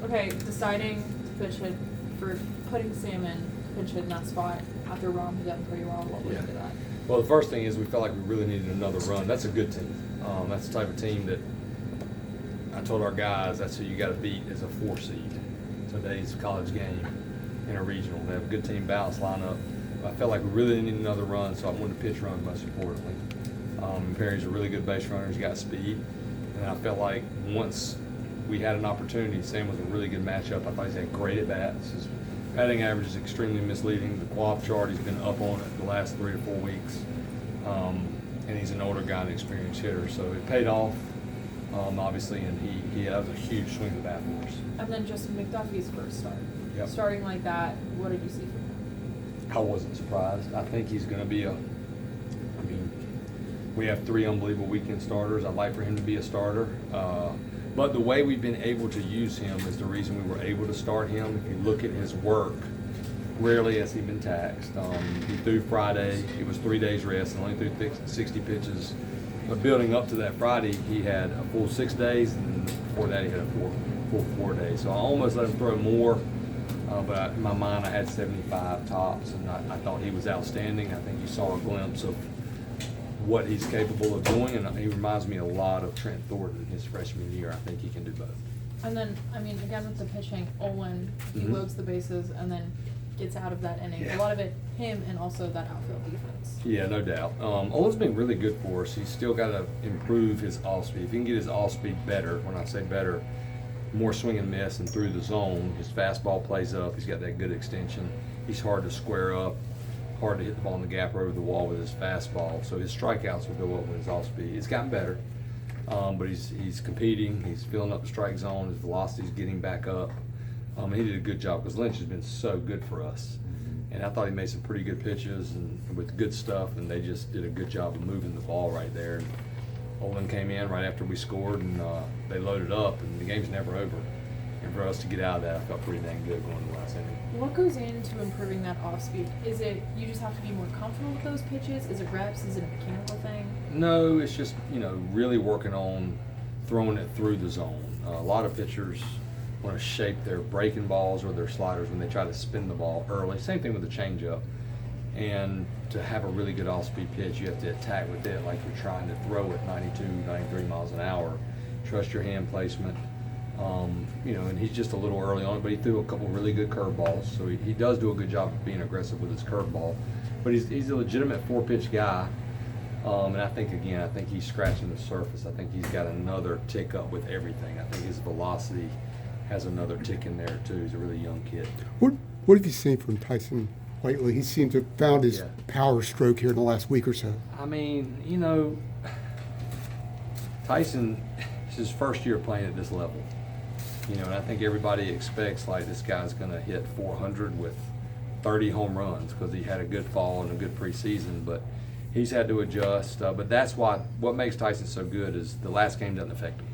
Okay, deciding to pitch hit for putting Sam in to pitch hit in that spot after Rom had done pretty well. What went into that? Well, the first thing is we felt like we really needed another run. That's a good team. That's the type of team that I told our guys that's who you got to beat as a 4 seed. Today's college game in a regional. They have a good team balance lineup. I felt like we really needed another run, so I wanted to pitch run most importantly. Perry's a really good base runner. He's got speed. And I felt like once we had an opportunity, Sam was a really good matchup. I thought he had great at-bats. His batting average is extremely misleading. The quad chart, he's been up on it the last 3 to 4 weeks. And he's an older guy and experienced hitter. So it paid off, obviously, and he has a huge swing of the bat for us. And then just McDuffie's first start. Yep. Starting like that, what did you see from him? I wasn't surprised. I think he's going to be we have 3 unbelievable weekend starters. I'd like for him to be a starter. But the way we've been able to use him is the reason we were able to start him. If you look at his work, rarely has he been taxed. He threw Friday. It was 3 days rest and only threw 60 pitches. But building up to that Friday, he had a full 6 days, and before that he had a full 4 days. So I almost let him throw more. But in my mind, I had 75 tops, and I thought he was outstanding. I think you saw a glimpse of what he's capable of doing, and he reminds me a lot of Trent Thornton his freshman year. I think he can do both. And then, again with the pitching, Olin, he loads the bases and then gets out of that inning. Yeah. A lot of it, him and also that outfield defense. Yeah, no doubt. Olin's been really good for us. He's still got to improve his off speed. If he can get his off speed better, when I say better, more swing and miss and through the zone, his fastball plays up. He's got that good extension. He's hard to square up. Hard to hit the ball in the gap or over the wall with his fastball, so his strikeouts will go up with his off speed. It's gotten better, but he's competing. He's filling up the strike zone. His velocity's getting back up. He did a good job because Lynch has been so good for us, and I thought he made some pretty good pitches and with good stuff, and they just did a good job of moving the ball right there. And Olin came in right after we scored, and they loaded up, and the game's never over. And for us to get out of that, I felt pretty dang good going to the last inning. What goes into improving that off speed? Is it you just have to be more comfortable with those pitches? Is it reps? Is it a mechanical thing? No, it's just, really working on throwing it through the zone. A lot of pitchers want to shape their breaking balls or their sliders when they try to spin the ball early. Same thing with the changeup. And to have a really good off-speed pitch, you have to attack with it like you're trying to throw it 92, 93 miles an hour. Trust your hand placement. And he's just a little early on, but he threw a couple really good curveballs, so he does do a good job of being aggressive with his curveball. But he's a legitimate 4-pitch guy, and I think he's scratching the surface. I think he's got another tick up with everything. I think his velocity has another tick in there too. He's a really young kid. What have you seen from Tyson lately? He seems to have found his power stroke here in the last week or so. Tyson, it's his first year playing at this level. And I think everybody expects like this guy's going to hit 400 with 30 home runs because he had a good fall and a good preseason, but he's had to adjust. But that's what makes Tyson so good is the last game doesn't affect him.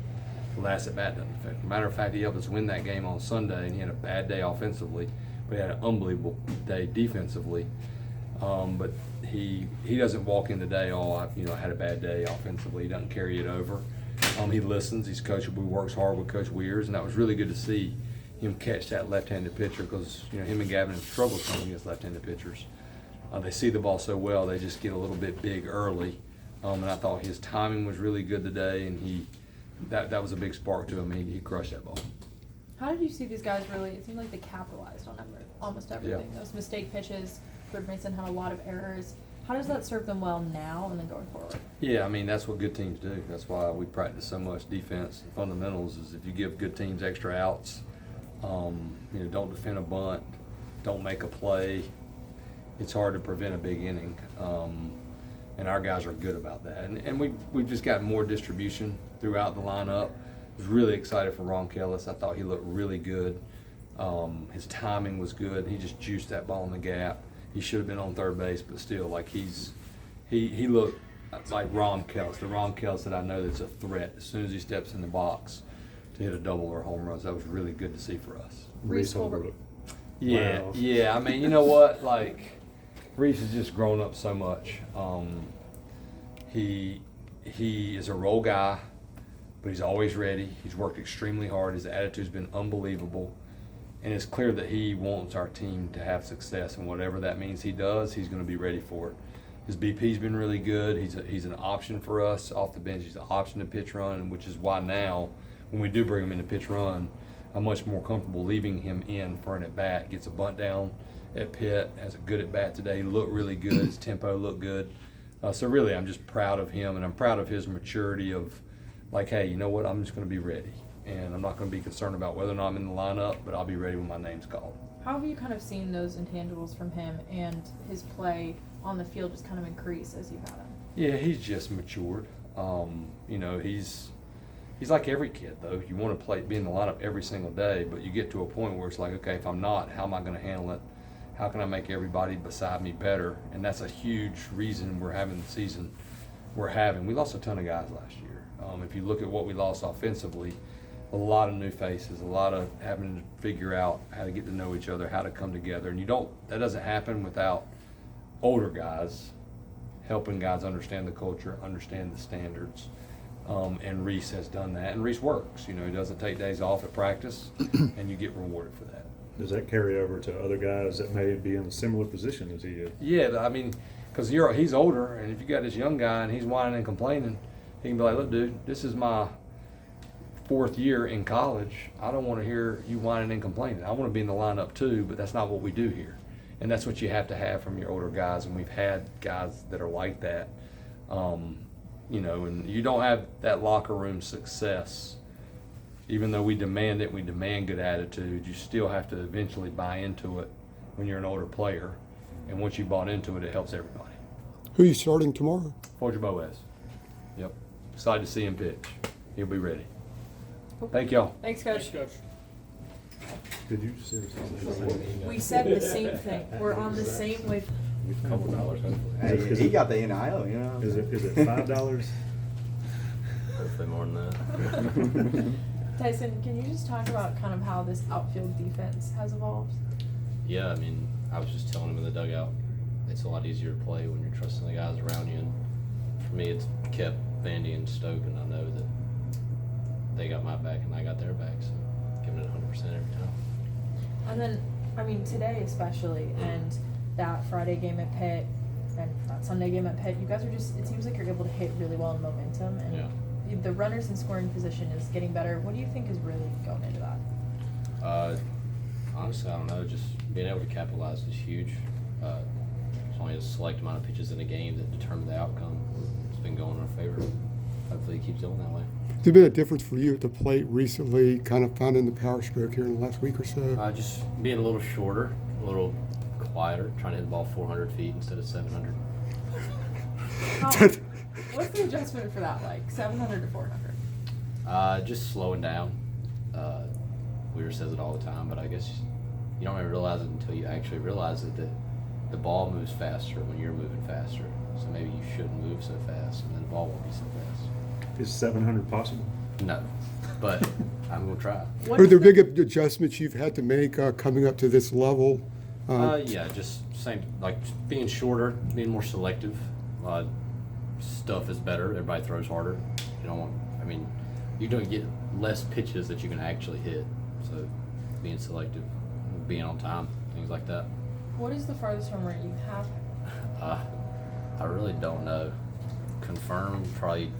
The last at bat doesn't affect him. Matter of fact, he helped us win that game on Sunday, and he had a bad day offensively, but he had an unbelievable day defensively. But he doesn't walk in the day, I had a bad day offensively. He doesn't carry it over. He listens. He's coachable. He works hard with Coach Weirs, and that was really good to see him catch that left-handed pitcher because him and Gavin have struggled some against left-handed pitchers. They see the ball so well, they just get a little bit big early. And I thought his timing was really good today, and that was a big spark to him. He crushed that ball. How did you see these guys really? It seemed like they capitalized on almost everything. Yeah. Those mistake pitches. Fred Mason had a lot of errors. How does that serve them well now and then going forward? Yeah, that's what good teams do. That's why we practice so much defense and fundamentals is if you give good teams extra outs, don't defend a bunt, don't make a play, it's hard to prevent a big inning. And our guys are good about that. And we've just got more distribution throughout the lineup. I was really excited for Ron Kellis. I thought he looked really good. His timing was good. He just juiced that ball in the gap. He should have been on third base, but still, like he looked like Ron Kellis, the Ron Kellis that I know that's a threat as soon as he steps in the box to hit a double or home runs. That was really good to see for us. Reece Holbrook. Yeah, Wow. yeah. You know what? Like, Reece has just grown up so much. He is a role guy. but he's always ready. He's worked extremely hard. His attitude's been unbelievable. And it's clear that he wants our team to have success, and whatever that means he does, he's going to be ready for it. His BP's been really good. He's an option for us off the bench. He's an option to pitch run, which is why now, when we do bring him in to pitch run, I'm much more comfortable leaving him in for an at-bat. Gets a bunt down at Pitt, has a good at-bat today. He looked really good. His tempo looked good. So really, I'm just proud of him, and I'm proud of his maturity of, like, hey, you know what, I'm just going to be ready. And I'm not going to be concerned about whether or not I'm in the lineup, but I'll be ready when my name's called. How have you kind of seen those intangibles from him and his play on the field just kind of increase as you've had him? Yeah, he's just matured. He's like every kid, though. You want to be in the lineup every single day, but you get to a point where it's like, okay, if I'm not, how am I going to handle it? How can I make everybody beside me better? And that's a huge reason we're having the season we're having. We lost a ton of guys last year. If you look at what we lost offensively, a lot of new faces, a lot of having to figure out how to get to know each other, how to come together. And that doesn't happen without older guys helping guys understand the culture, understand the standards. And Reece has done that, and Reece works. He doesn't take days off at practice, and you get rewarded for that. Does that carry over to other guys that may be in a similar position as he is? Yeah, I mean, because he's older, and if you got this young guy and he's whining and complaining, he can be like, look, dude, this is my 4th year in college. I don't want to hear you whining and complaining. I want to be in the lineup too, but that's not what we do here. And that's what you have to have from your older guys, and we've had guys that are like that. And you don't have that locker room success. Even though we demand it, we demand good attitude, you still have to eventually buy into it when you're an older player. And once you bought into it, it helps everybody. Who are you starting tomorrow? Forger Boaz. Yep. Excited to see him pitch. He'll be ready. Thank y'all. Thanks, Coach. Did you seriously say the same thing? We said the same thing. We're on the same wave. A couple dollars, hopefully. Hey, he got the NIL, you know. Is it $5? Hopefully more than that. Tyson, can you just talk about kind of how this outfield defense has evolved? Yeah, I mean, I was just telling him in the dugout, it's a lot easier to play when you're trusting the guys around you. And for me, it's kept Vandy and Stoke, and I know that they got my back and I got their back, so giving it 100% every time. And then, I mean, today especially, and that Friday game at Pitt, and that Sunday game at Pitt, you guys are just, it seems like you're able to hit really well in momentum, and Yeah. the runners in scoring position is getting better. What do you think is really going into that? Honestly, I don't know. Just being able to capitalize is huge. There's only a select amount of pitches in a game that determine the outcome. It's been going in our favor. Hopefully it keeps going that way. Has there been a difference for you at the plate recently, kind of finding the power stroke here in the last week or so? Just being a little shorter, a little quieter, trying to hit the ball 400 feet instead of 700. What's the adjustment for that, like 700 to 400? Just slowing down. Weir says it all the time, but I guess you don't even realize it until you actually realize it, that the ball moves faster when you're moving faster. So maybe you shouldn't move so fast, and then the ball won't be so fast. Is 700 possible? No, but I'm going to try. What Are is there the- big adjustments you've had to make coming up to this level? Yeah, just same, like being shorter, being more selective. Stuff is better. Everybody throws harder. You don't want, you don't get less pitches that you can actually hit. So being selective, being on time, things like that. What is the farthest home run you have? I really don't know. Confirmed, probably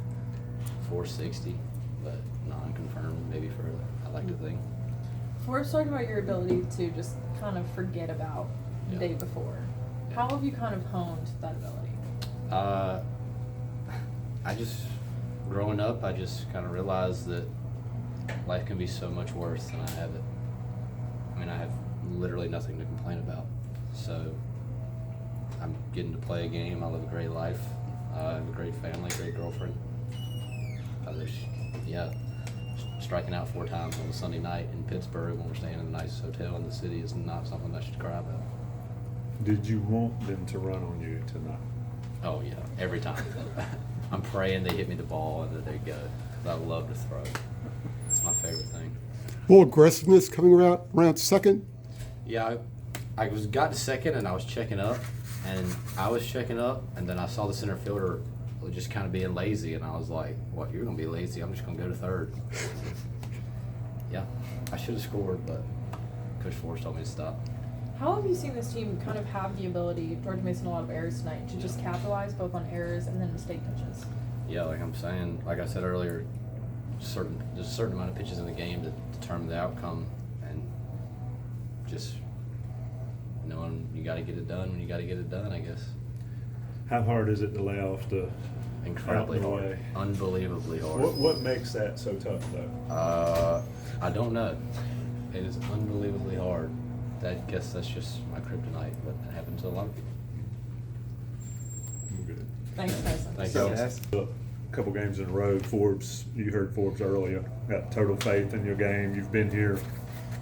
460, but non-confirmed, maybe further. I like to think. Forbes talked about your ability to just kind of forget about the Yeah. day before. How have you kind of honed that ability? Growing up, I just kind of realized that life can be so much worse than I have it. I have literally nothing to complain about. So I'm getting to play a game. I live a great life. I have a great family, great girlfriend. Striking out 4 times on a Sunday night in Pittsburgh when we're staying in the nicest hotel in the city is not something I should cry about. Did you want them to run on you tonight? Oh yeah, every time. I'm praying they hit me the ball and that they go. 'Cause I love to throw. It's my favorite thing. A little aggressiveness coming around second. Yeah, I got to second and I was checking up, and then I saw the center fielder just kind of being lazy, and I was like, "What? You're gonna be lazy? I'm just gonna go to third." Yeah, I should have scored, but Coach Forbes told me to stop. How have you seen this team kind of have the ability, George Mason a lot of errors tonight, to just capitalize both on errors and then mistake pitches? Yeah, like I'm saying, like I said earlier, there's a certain amount of pitches in the game that determine the outcome, and just knowing you got to get it done when you got to get it done, I guess. How hard is it to lay off the Incredibly out and hard, away? unbelievably hard. What makes that so tough though? I don't know. It is unbelievably hard. I guess that's just my kryptonite, but it happens to a lot of people. Good. Thanks, Tyson. Thank So, you. a couple games in a row, Forbes, you heard Forbes earlier, got total faith in your game. You've been here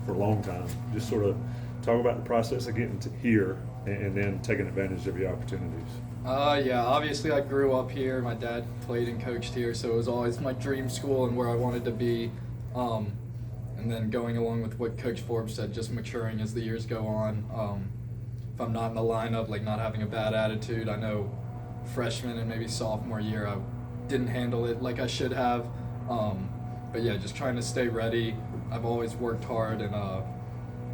for a long time. Just sort of talk about the process of getting to here and then taking advantage of your opportunities. Yeah, obviously I grew up here. My dad played and coached here, so it was always my dream school and where I wanted to be. And then going along with what Coach Forbes said, just maturing as the years go on. If I'm not in the lineup, like not having a bad attitude, I know freshman and maybe sophomore year I didn't handle it like I should have. But yeah, just trying to stay ready. I've always worked hard and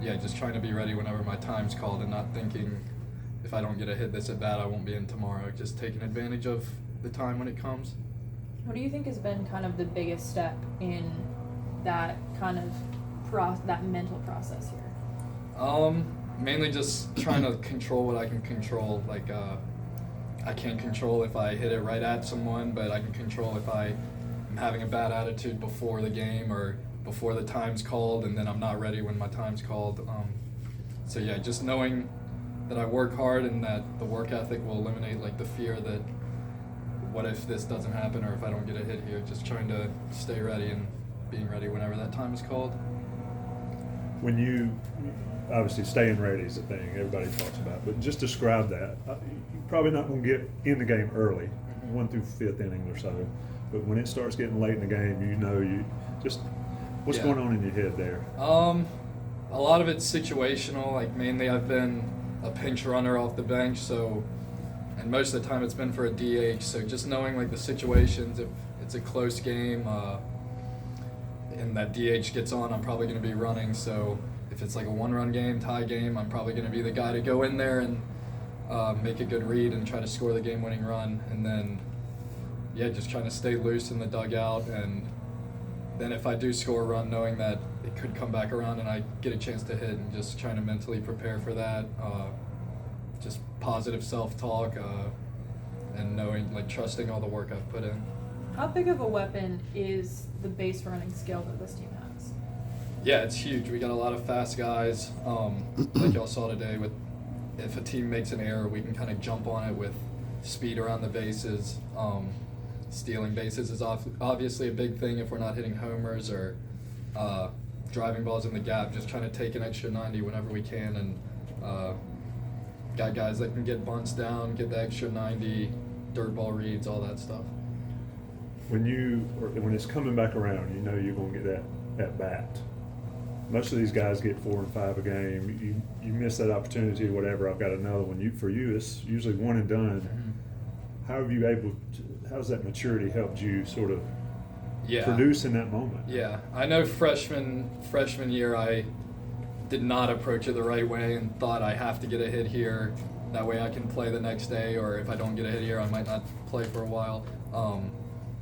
yeah, just trying to be ready whenever my time's called and not thinking if I don't get a hit this at bat, I won't be in tomorrow. Just taking advantage of the time when it comes. What do you think has been kind of the biggest step in that kind of that mental process here? Mainly just trying to control what I can control. Like, I can't control if I hit it right at someone, but I can control if I am having a bad attitude before the game or before the time's called, and then I'm not ready when my time's called. So yeah, just knowing that I work hard and that the work ethic will eliminate like the fear that what if this doesn't happen or if I don't get a hit here. Just trying to stay ready and being ready whenever that time is called. When you, obviously staying ready is a thing everybody talks about, but just describe that. You're probably not going to get in the game early, 1 through 5th inning or so, but when it starts getting late in the game, you just, what's Yeah. going on in your head there? A lot of it's situational. Like mainly I've been a pinch runner off the bench, so, and most of the time it's been for a DH. So just knowing like the situations, if it's a close game, and that DH gets on, I'm probably going to be running. So if it's like a 1-run game, tie game, I'm probably going to be the guy to go in there and make a good read and try to score the game-winning run. And then, yeah, just trying to stay loose in the dugout. And then if I do score a run, knowing that it could come back around and I get a chance to hit, and just trying to mentally prepare for that. Just positive self-talk and knowing, like, trusting all the work I've put in. How big of a weapon is the base running skill that this team has? Yeah, it's huge. We got a lot of fast guys. Like y'all saw today, with if a team makes an error, we can kind of jump on it with speed around the bases. Stealing bases is obviously a big thing if we're not hitting homers or driving balls in the gap. Just trying to take an extra 90 whenever we can, and got guys that can get bunts down, get the extra 90, dirt ball reads, all that stuff. When it's coming back around, you know you're going to get that bat. Most of these guys get 4 and 5 a game. You miss that opportunity, whatever. I've got another one. For you, it's usually one and done. Mm-hmm. How's that maturity helped you sort of Yeah. produce in that moment? Yeah, I know freshman year I did not approach it the right way and thought I have to get a hit here. That way I can play the next day, or if I don't get a hit here, I might not play for a while.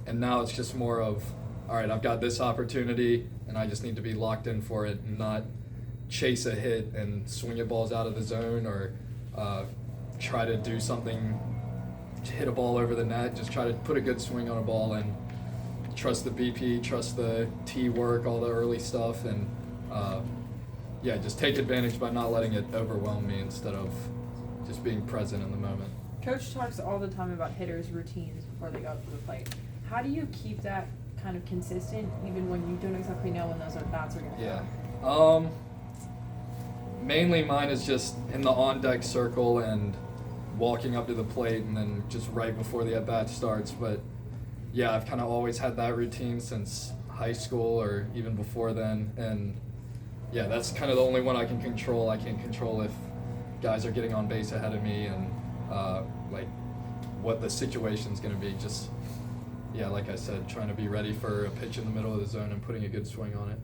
And now it's just more of, all right, I've got this opportunity and I just need to be locked in for it and not chase a hit and swing at balls out of the zone or try to do something, hit a ball over the net. Just try to put a good swing on a ball and trust the BP, trust the tee work, all the early stuff, and yeah, just take advantage by not letting it overwhelm me instead of just being present in the moment. Coach talks all the time about hitters' routines before they go up to the plate. How do you keep that kind of consistent even when you don't exactly know when those bats are going to Yeah. Mainly mine is just in the on-deck circle and walking up to the plate and then just right before the at-bat starts. But yeah, I've kind of always had that routine since high school or even before then. And yeah, that's kind of the only one I can control. I can't control if guys are getting on base ahead of me and like what the situation's going to be. Just, yeah, like I said, trying to be ready for a pitch in the middle of the zone and putting a good swing on it.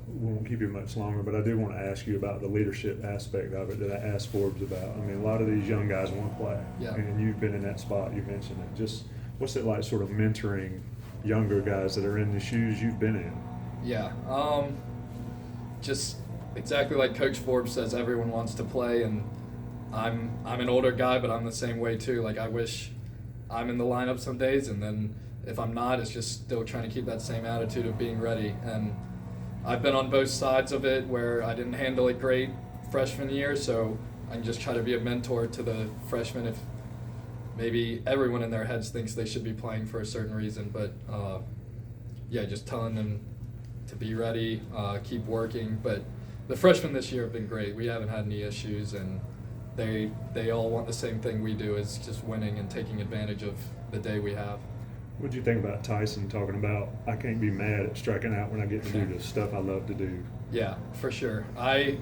We won't keep you much longer, but I do want to ask you about the leadership aspect of it that I asked Forbes about. I mean, a lot of these young guys want to play, Yeah. and you've been in that spot. You mentioned it. Just what's it like, sort of mentoring younger guys that are in the shoes you've been in? Yeah, just exactly like Coach Forbes says, everyone wants to play, and I'm an older guy, but I'm the same way too. Like, I wish I'm in the lineup some days, and then if I'm not, it's just still trying to keep that same attitude of being ready. And I've been on both sides of it where I didn't handle it great freshman year, so I can just try to be a mentor to the freshmen. If maybe everyone in their heads thinks they should be playing for a certain reason, but yeah, just telling them to be ready, keep working. But the freshmen this year have been great. We haven't had any issues, and they all want the same thing we do, is just winning and taking advantage of the day we have. What do you think about Tyson talking about, I can't be mad at striking out when I get to do the stuff I love to do? Yeah, for sure. I've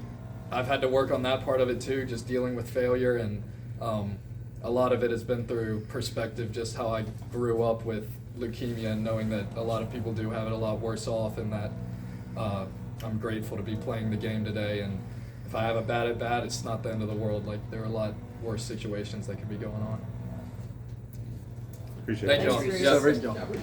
had to work on that part of it too, just dealing with failure, and a lot of it has been through perspective, just how I grew up with leukemia and knowing that a lot of people do have it a lot worse off, and that I'm grateful to be playing the game today. And if I have a bad at bat, it's not the end of the world. Like, there are a lot worse situations that could be going on. Appreciate Thank it. you all. Thanks, Yeah, Reece. Reece.